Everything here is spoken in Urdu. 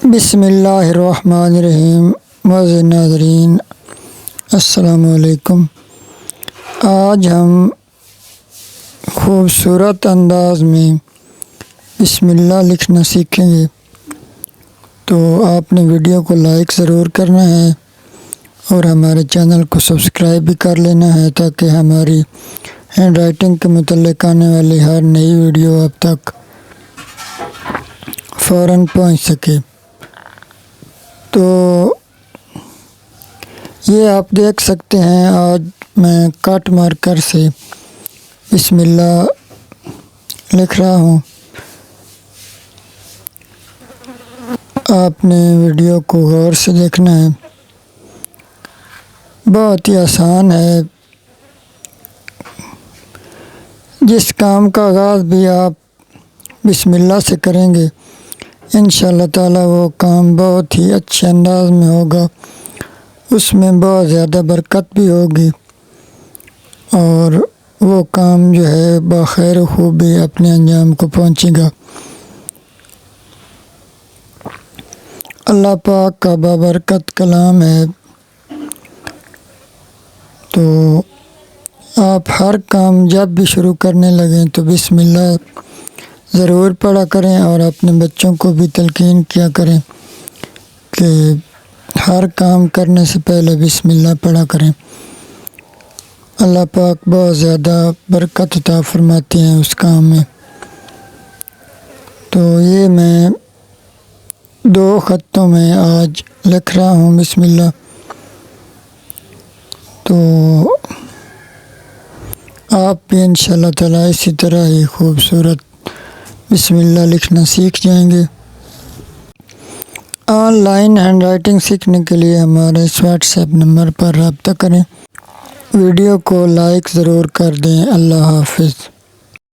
بسم اللہ الرحمن الرحیم۔ معزز ناظرین السلام علیکم۔ آج ہم خوبصورت انداز میں بسم اللہ لکھنا سیکھیں گے، تو آپ نے ویڈیو کو لائک ضرور کرنا ہے اور ہمارے چینل کو سبسکرائب بھی کر لینا ہے تاکہ ہماری ہینڈ رائٹنگ کے متعلق آنے والی ہر نئی ویڈیو آپ تک فوراً پہنچ سکے۔ تو یہ آپ دیکھ سکتے ہیں، آج میں کٹ مارکر سے بسم اللہ لکھ رہا ہوں۔ آپ نے ویڈیو کو غور سے دیکھنا ہے، بہت ہی آسان ہے۔ جس کام کا آغاز بھی آپ بسم اللہ سے کریں گے، انشاءاللہ تعالیٰ وہ کام بہت ہی اچھے انداز میں ہوگا، اس میں بہت زیادہ برکت بھی ہوگی اور وہ کام جو ہے بخیر و خوبی اپنے انجام کو پہنچے گا۔ اللہ پاک کا بابرکت کلام ہے، تو آپ ہر کام جب بھی شروع کرنے لگیں تو بسم اللہ ضرور پڑھا کریں اور اپنے بچوں کو بھی تلقین کیا کریں کہ ہر کام کرنے سے پہلے بسم اللہ پڑھا کریں۔ اللہ پاک بہت زیادہ برکت عطا فرماتے ہیں اس کام میں۔ تو یہ میں 2 خطوں میں آج لکھ رہا ہوں بسم اللہ، تو آپ بھی انشاءاللہ تعالیٰ اسی طرح ہی خوبصورت بسم اللہ لکھنا سیکھ جائیں گے۔ آن لائن ہینڈ رائٹنگ سیکھنے کے لیے ہمارے اس واٹس ایپ نمبر پر رابطہ کریں۔ ویڈیو کو لائک ضرور کر دیں۔ اللہ حافظ۔